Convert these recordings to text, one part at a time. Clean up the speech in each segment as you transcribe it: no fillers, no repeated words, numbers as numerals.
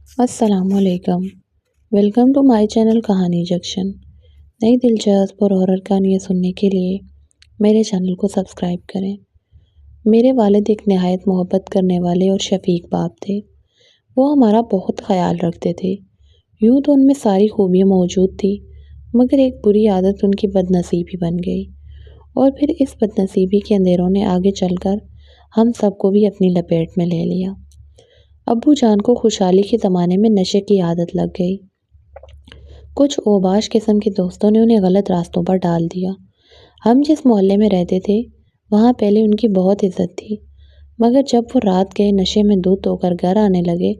السلام علیکم۔ Welcome to my channel کہانی جنکشن۔ نئی دلچسپ اور ہارر کہانیاں سننے کے لیے میرے چینل کو سبسکرائب کریں۔ میرے والد ایک نہایت محبت کرنے والے اور شفیق باپ تھے۔ وہ ہمارا بہت خیال رکھتے تھے۔ یوں تو ان میں ساری خوبیاں موجود تھی، مگر ایک بری عادت ان کی بد نصیبی بن گئی، اور پھر اس بد نصیبی کے اندھیروں نے آگے چل کر ہم سب کو بھی اپنی لپیٹ میں لے لیا۔ ابو جان کو خوشحالی کے زمانے میں نشے کی عادت لگ گئی۔ کچھ اوباش قسم کے دوستوں نے انہیں غلط راستوں پر ڈال دیا۔ ہم جس محلے میں رہتے تھے وہاں پہلے ان کی بہت عزت تھی، مگر جب وہ رات گئے نشے میں دھت ہو کر گھر آنے لگے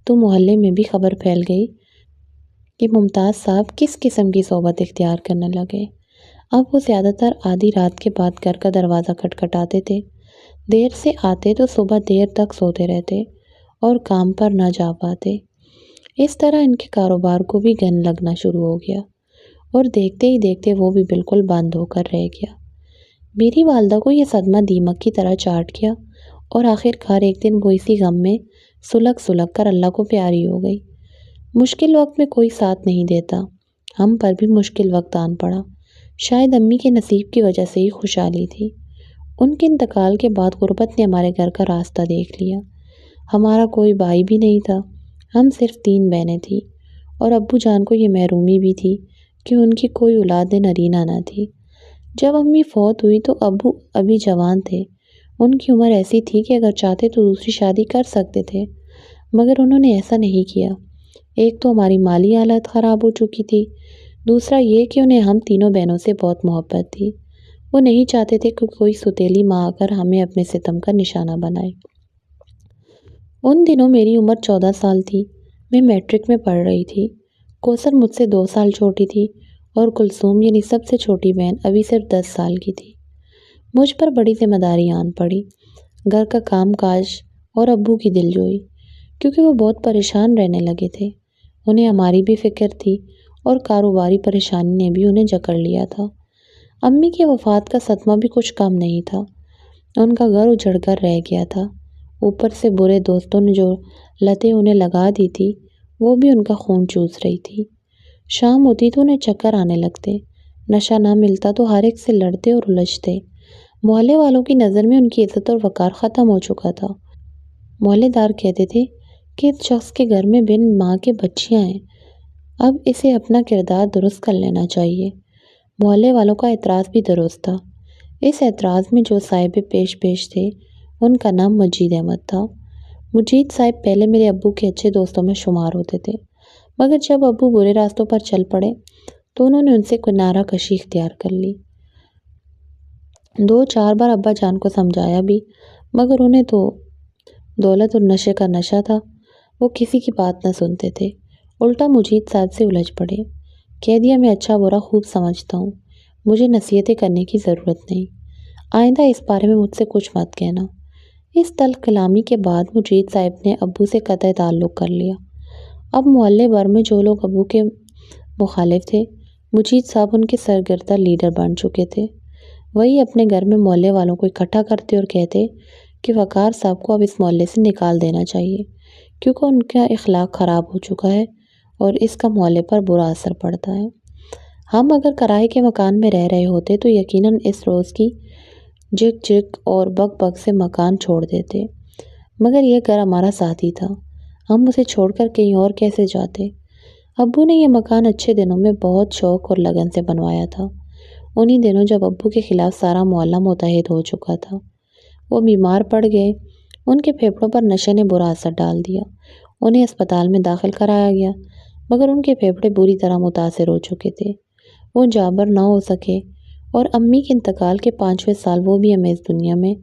تو محلے میں بھی خبر پھیل گئی کہ ممتاز صاحب کس قسم کی صحبت اختیار کرنے لگے۔ اب وہ زیادہ تر آدھی رات کے بعد گھر کا دروازہ کھٹکھٹاتے تھے۔ دیر سے آتے تو صبح دیر تک سوتے رہتے اور کام پر نہ جا پاتے۔ اس طرح ان کے کاروبار کو بھی گند لگنا شروع ہو گیا، اور دیکھتے ہی دیکھتے وہ بھی بالکل بند ہو کر رہ گیا۔ میری والدہ کو یہ صدمہ دیمک کی طرح چاٹ گیا، اور آخر کار ایک دن وہ اسی غم میں سلگ سلگ کر اللہ کو پیاری ہو گئی۔ مشکل وقت میں کوئی ساتھ نہیں دیتا، ہم پر بھی مشکل وقت آن پڑا۔ شاید امی کے نصیب کی وجہ سے ہی خوشحالی تھی۔ ان کے انتقال کے بعد غربت نے ہمارے گھر کا راستہ دیکھ لیا۔ ہمارا کوئی بھائی بھی نہیں تھا، ہم صرف 3 بہنیں تھیں، اور ابو جان کو یہ محرومی بھی تھی کہ ان کی کوئی اولاد نرینہ نہ تھی۔ جب امی فوت ہوئی تو ابو ابھی جوان تھے۔ ان کی عمر ایسی تھی کہ اگر چاہتے تو دوسری شادی کر سکتے تھے، مگر انہوں نے ایسا نہیں کیا۔ ایک تو ہماری مالی حالت خراب ہو چکی تھی، دوسرا یہ کہ انہیں ہم تینوں بہنوں سے بہت محبت تھی۔ وہ نہیں چاہتے تھے کہ کوئی سوتیلی ماں آ کر ہمیں اپنے ستم کا نشانہ بنائے۔ ان دنوں میری عمر 14 سال تھی۔ میں میٹرک میں پڑھ رہی تھی۔ کوثر مجھ سے 2 سال چھوٹی تھی، اور کلثوم یعنی سب سے چھوٹی بہن ابھی صرف 10 سال کی تھی۔ مجھ پر بڑی ذمہ داری آن پڑی، گھر کا کام کاج اور ابو کی دل جوئی، کیونکہ وہ بہت پریشان رہنے لگے تھے۔ انہیں ہماری بھی فکر تھی، اور کاروباری پریشانی نے بھی انہیں جکڑ لیا تھا۔ امی کی وفات کا صدمہ بھی کچھ کم نہیں تھا۔ ان کا گھر اجڑ کر رہ گیا تھا، اوپر سے برے دوستوں نے جو لتیں انہیں لگا دی تھی وہ بھی ان کا خون چوس رہی تھی۔ شام ہوتی تو انہیں چکر آنے لگتے، نشہ نہ ملتا تو ہر ایک سے لڑتے اور الجھتے۔ محلے والوں کی نظر میں ان کی عزت اور وقار ختم ہو چکا تھا۔ محلے دار کہتے تھے کہ اس شخص کے گھر میں بن ماں کے بچیاں ہیں، اب اسے اپنا کردار درست کر لینا چاہیے۔ محلے والوں کا اعتراض بھی درست تھا۔ اس اعتراض میں جو صاحب پیش تھے ان کا نام مجید احمد تھا۔ مجید صاحب پہلے میرے ابو کے اچھے دوستوں میں شمار ہوتے تھے، مگر جب ابو برے راستوں پر چل پڑے تو انہوں نے ان سے کنارہ کشی اختیار کر لی۔ 2-4 بار ابا جان کو سمجھایا بھی، مگر انہیں تو دولت اور نشے کا نشہ تھا، وہ کسی کی بات نہ سنتے تھے، الٹا مجید صاحب سے الجھ پڑے۔ کہہ دیا میں اچھا برا خوب سمجھتا ہوں، مجھے نصیحتیں کرنے کی ضرورت نہیں، آئندہ اس بارے میں مجھ سے کچھ مت کہنا۔ اس تلخ کلامی کے بعد مجید صاحب نے ابو سے قطع تعلق کر لیا۔ اب محلے بھر میں جو لوگ ابو کے مخالف تھے، مجید صاحب ان کے سرگردہ لیڈر بن چکے تھے۔ وہی اپنے گھر میں محلے والوں کو اکٹھا کرتے اور کہتے کہ وقار صاحب کو اب اس محلے سے نکال دینا چاہیے، کیونکہ ان کا اخلاق خراب ہو چکا ہے اور اس کا محلے پر برا اثر پڑتا ہے۔ ہم اگر کرائے کے مکان میں رہ رہے ہوتے تو یقیناً اس روز کی جک جک اور بک بک سے مکان چھوڑ دیتے، مگر یہ گھر ہمارا ساتھی تھا، ہم اسے چھوڑ کر کہیں اور کیسے جاتے۔ ابو نے یہ مکان اچھے دنوں میں بہت شوق اور لگن سے بنوایا تھا۔ انہی دنوں جب ابو کے خلاف سارا محلہ متحد ہو چکا تھا، وہ بیمار پڑ گئے۔ ان کے پھیپھڑوں پر نشے نے برا اثر ڈال دیا، انہیں اسپتال میں داخل کرایا گیا، مگر ان کے پھیپھڑے بری طرح متاثر ہو چکے تھے، وہ جابر نہ ہو سکے، اور امی کے انتقال کے 5ویں سال وہ بھی ہمیں اس دنیا میں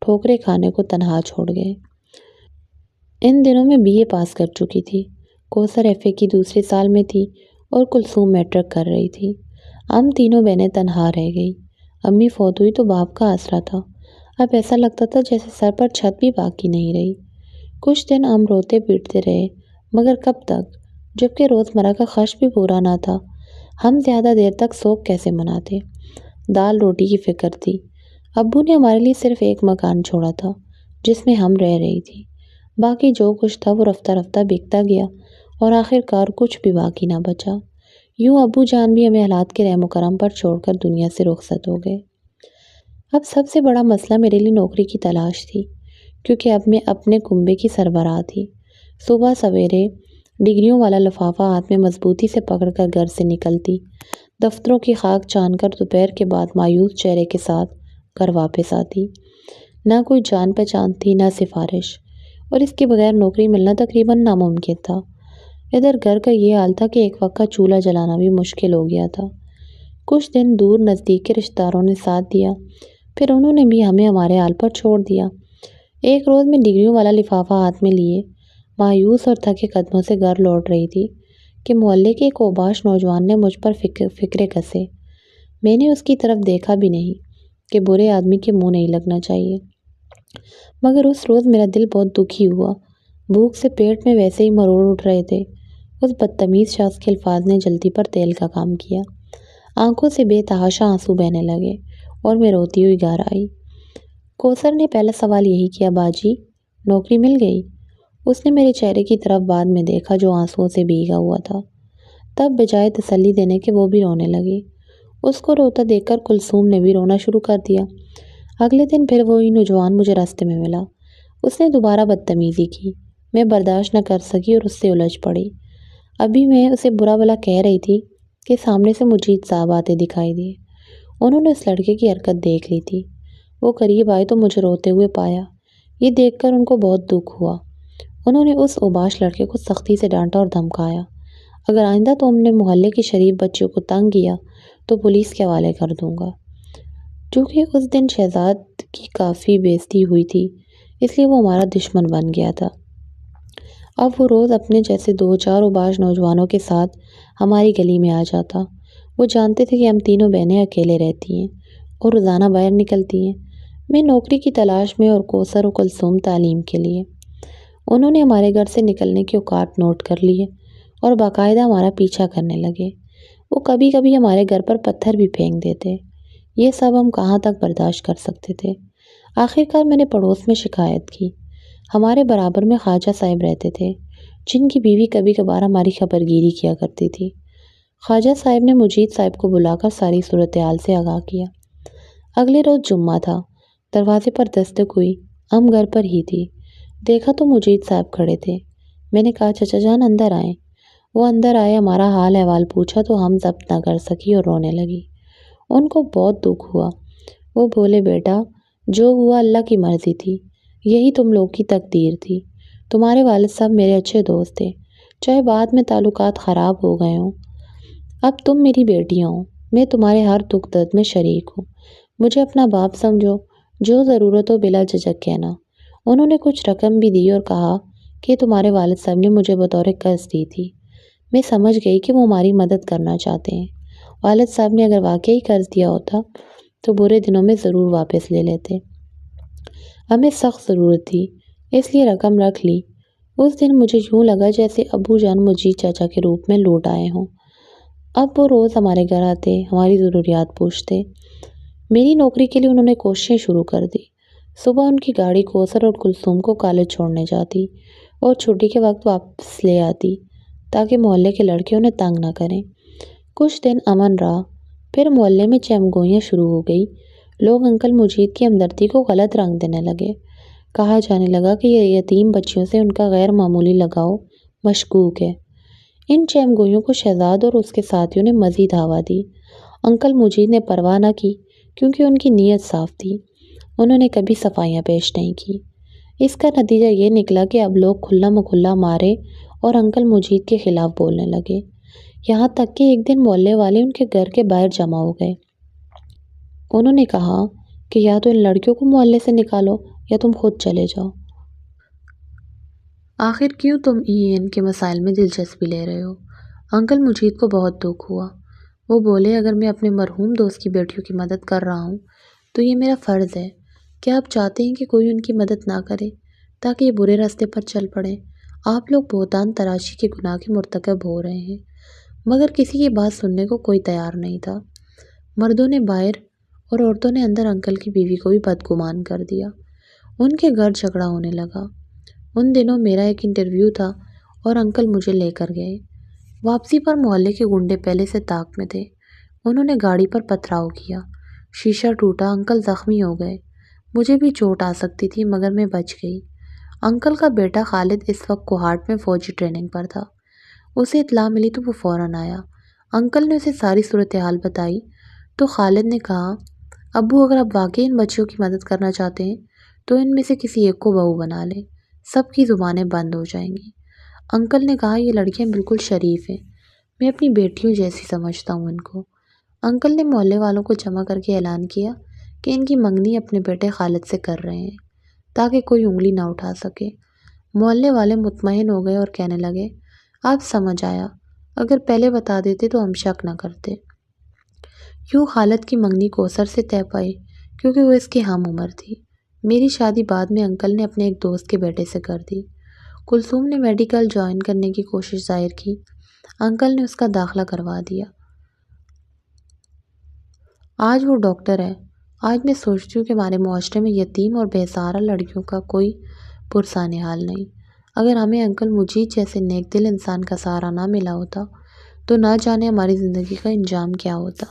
ٹھوکریں کھانے کو تنہا چھوڑ گئے۔ ان دنوں میں BA پاس کر چکی تھی، کوثر FA کی دوسرے سال میں تھی، اور کلثوم میٹرک کر رہی تھی۔ ہم تینوں بہنیں تنہا رہ گئی۔ امی فوت ہوئی تو باپ کا آسرا تھا، اب ایسا لگتا تھا جیسے سر پر چھت بھی باقی نہیں رہی۔ کچھ دن ہم روتے پیٹتے رہے، مگر کب تک، جبکہ روزمرہ کا خرچ بھی پورا نہ تھا۔ ہم زیادہ دیر تک سوگ کیسے مناتے؟ دال روٹی کی فکر تھی۔ ابو نے ہمارے لیے صرف ایک مکان چھوڑا تھا جس میں ہم رہ رہی تھی۔ باقی جو کچھ تھا وہ رفتہ رفتہ بکتا گیا اور آخر کار کچھ بھی باقی نہ بچا۔ یوں ابو جان بھی ہمیں حالات کے رحم و کرم پر چھوڑ کر دنیا سے رخصت ہو گئے۔ اب سب سے بڑا مسئلہ میرے لیے نوکری کی تلاش تھی، کیونکہ اب میں اپنے کنبے کی سربراہ تھی۔ صبح سویرے ڈگریوں والا لفافہ ہاتھ میں مضبوطی سے پکڑ کر گھر سے نکلتی، دفتروں کی خاک چان کر دوپہر کے بعد مایوس چہرے کے ساتھ گھر واپس آتی۔ نہ کوئی جان پہچان تھی، نہ سفارش، اور اس کے بغیر نوکری ملنا تقریباً ناممکن تھا۔ ادھر گھر کا یہ حال تھا کہ ایک وقت کا چولہا جلانا بھی مشکل ہو گیا تھا۔ کچھ دن دور نزدیک کے رشتہ داروں نے ساتھ دیا، پھر انہوں نے بھی ہمیں ہمارے حال پر چھوڑ دیا۔ ایک روز میں ڈگریوں والا لفافہ ہاتھ میں لیے مایوس اور تھکے قدموں سے گھر لوٹ رہی تھی کہ محلے کے ایک اوباش نوجوان نے مجھ پر فکرے کسے۔ میں نے اس کی طرف دیکھا بھی نہیں کہ برے آدمی کے منہ نہیں لگنا چاہیے، مگر اس روز میرا دل بہت دکھی ہوا۔ بھوک سے پیٹ میں ویسے ہی مروڑ اٹھ رہے تھے۔ اس بدتمیز شخص کے الفاظ نے جلدی پر تیل کا کام کیا۔ آنکھوں سے بے تحاشا آنسو بہنے لگے اور میں روتی ہوئی گھر آئی۔ کوثر نے پہلا سوال یہی کیا، باجی نوکری مل گئی؟ اس نے میرے چہرے کی طرف بعد میں دیکھا جو آنسوؤں سے بھیگا ہوا تھا۔ تب بجائے تسلی دینے کے وہ بھی رونے لگی۔ اس کو روتا دیکھ کر کلثوم نے بھی رونا شروع کر دیا۔ اگلے دن پھر وہی نوجوان مجھے راستے میں ملا۔ اس نے دوبارہ بدتمیزی کی۔ میں برداشت نہ کر سکی اور اس سے الجھ پڑی۔ ابھی میں اسے برا بھلا کہہ رہی تھی کہ سامنے سے مجید صاحب آتے دکھائی دیے۔ انہوں نے اس لڑکے کی حرکت دیکھ لی تھی۔ وہ قریب آئے تو مجھے روتے ہوئے پایا۔ یہ دیکھ کر ان کو بہت دکھ ہوا۔ انہوں نے اس اوباش لڑکے کو سختی سے ڈانٹا اور دھمکایا، اگر آئندہ تو ہم نے محلے کی شریف بچیوں کو تنگ کیا تو پولیس کے حوالے کر دوں گا۔ چونکہ اس دن شہزاد کی کافی بے عزتی ہوئی تھی، اس لیے وہ ہمارا دشمن بن گیا تھا۔ اب وہ روز اپنے جیسے 2-4 اوباش نوجوانوں کے ساتھ ہماری گلی میں آ جاتا۔ وہ جانتے تھے کہ ہم تینوں بہنیں اکیلے رہتی ہیں اور روزانہ باہر نکلتی ہیں، میں نوکری کی تلاش میں اور کوثر و کلثوم تعلیم کے لیے۔ انہوں نے ہمارے گھر سے نکلنے کے اوقات نوٹ کر لیے اور باقاعدہ ہمارا پیچھا کرنے لگے۔ وہ کبھی کبھی ہمارے گھر پر پتھر بھی پھینک دیتے۔ یہ سب ہم کہاں تک برداشت کر سکتے تھے؟ آخرکار میں نے پڑوس میں شکایت کی۔ ہمارے برابر میں خواجہ صاحب رہتے تھے، جن کی بیوی کبھی کبھار ہماری خبرگیری کیا کرتی تھی۔ خواجہ صاحب نے مجید صاحب کو بلا کر ساری صورتحال سے آگاہ کیا۔ اگلے روز جمعہ تھا۔ دروازے پر دستک ہوئی۔ ہم گھر پر ہی تھی۔ دیکھا تو مجید صاحب کھڑے تھے۔ میں نے کہا، چچا جان اندر آئیں۔ وہ اندر آئے، ہمارا حال احوال پوچھا تو ہم ضبط نہ کر سکی اور رونے لگی۔ ان کو بہت دکھ ہوا۔ وہ بولے، بیٹا جو ہوا اللہ کی مرضی تھی، یہی تم لوگ کی تقدیر تھی۔ تمہارے والد صاحب میرے اچھے دوست تھے، چاہے بعد میں تعلقات خراب ہو گئے ہوں۔ اب تم میری بیٹیاں ہو، میں تمہارے ہر دکھ درد میں شریک ہوں۔ مجھے اپنا باپ سمجھو، جو ضرورت ہو بلا جھجک کہنا۔ انہوں نے کچھ رقم بھی دی اور کہا کہ تمہارے والد صاحب نے مجھے بطور قرض دی تھی۔ میں سمجھ گئی کہ وہ ہماری مدد کرنا چاہتے ہیں۔ والد صاحب نے اگر واقعی قرض دیا ہوتا تو برے دنوں میں ضرور واپس لے لیتے۔ ہمیں سخت ضرورت تھی، اس لیے رقم رکھ لی۔ اس دن مجھے یوں لگا جیسے ابو جان مجید چاچا کے روپ میں لوٹ آئے ہوں۔ اب وہ روز ہمارے گھر آتے، ہماری ضروریات پوچھتے۔ میری نوکری کے لیے انہوں نے کوششیں شروع کر دی۔ صبح ان کی گاڑی کوثر اور کلثوم کو کالج چھوڑنے جاتی اور چھٹی کے وقت واپس لے آتی تاکہ محلے کے لڑکے انہیں تنگ نہ کریں۔ کچھ دن امن رہا، پھر محلے میں چہم گوئیاں شروع ہو گئی۔ لوگ انکل مجید کی ہمدردی کو غلط رنگ دینے لگے۔ کہا جانے لگا کہ یہ یتیم بچیوں سے ان کا غیر معمولی لگاؤ مشکوک ہے۔ ان چہم گوئیوں کو شہزاد اور اس کے ساتھیوں نے مزید ہوا دی۔ انکل مجید نے پرواہ نہ کی کیونکہ ان کی نیت صاف تھی۔ انہوں نے کبھی صفائیاں پیش نہیں کی۔ اس کا نتیجہ یہ نکلا کہ اب لوگ کھلا مکھلا مارے اور انکل مجید کے خلاف بولنے لگے، یہاں تک کہ ایک دن محلے والے ان کے گھر کے باہر جمع ہو گئے۔ انہوں نے کہا کہ یا تو ان لڑکیوں کو محلے سے نکالو یا تم خود چلے جاؤ۔ آخر کیوں تم ان کے مسائل میں دلچسپی لے رہے ہو؟ انکل مجید کو بہت دکھ ہوا۔ وہ بولے، اگر میں اپنے مرحوم دوست کی بیٹیوں کی مدد کر رہا ہوں تو یہ میرا فرض ہے۔ کیا آپ چاہتے ہیں کہ کوئی ان کی مدد نہ کرے تاکہ یہ برے راستے پر چل پڑے؟ آپ لوگ بہتان تراشی کے گناہ کے مرتکب ہو رہے ہیں۔ مگر کسی کی بات سننے کو کوئی تیار نہیں تھا۔ مردوں نے باہر اور عورتوں نے اندر انکل کی بیوی کو بھی بدگمان کر دیا۔ ان کے گھر جھگڑا ہونے لگا۔ ان دنوں میرا ایک انٹرویو تھا اور انکل مجھے لے کر گئے۔ واپسی پر محلے کے گنڈے پہلے سے طاق میں تھے۔ انہوں نے گاڑی پر پتھراؤ کیا، شیشہ ٹوٹا، انکل زخمی ہو گئے۔ مجھے بھی چوٹ آ سکتی تھی مگر میں بچ گئی۔ انکل کا بیٹا خالد اس وقت کوہاٹ میں فوجی ٹریننگ پر تھا۔ اسے اطلاع ملی تو وہ فوراً آیا۔ انکل نے اسے ساری صورتحال بتائی تو خالد نے کہا، ابو اگر آپ واقعی ان بچوں کی مدد کرنا چاہتے ہیں تو ان میں سے کسی ایک کو بہو بنا لیں، سب کی زبانیں بند ہو جائیں گی۔ انکل نے کہا، یہ لڑکیاں بالکل شریف ہیں، میں اپنی بیٹیوں جیسی سمجھتا ہوں ان کو۔ انکل نے محلے والوں کو جمع کر کے اعلان کیا کہ ان کی منگنی اپنے بیٹے خالد سے کر رہے ہیں تاکہ کوئی انگلی نہ اٹھا سکے۔ محلے والے مطمئن ہو گئے اور کہنے لگے، اب سمجھ آیا، اگر پہلے بتا دیتے تو ہم شک نہ کرتے۔ یوں خالد کی منگنی کوثر سے طے پائی کیونکہ وہ اس کی ہم عمر تھی۔ میری شادی بعد میں انکل نے اپنے ایک دوست کے بیٹے سے کر دی۔ کلثوم نے میڈیکل جوائن کرنے کی کوشش ظاہر کی، انکل نے اس کا داخلہ کروا دیا۔ آج وہ ڈاکٹر ہے۔ آج میں سوچتی ہوں کہ ہمارے معاشرے میں یتیم اور بے سہارا لڑکیوں کا کوئی پرسان حال نہیں۔ اگر ہمیں انکل مجید جیسے نیک دل انسان کا سہارا نہ ملا ہوتا تو نہ جانے ہماری زندگی کا انجام کیا ہوتا۔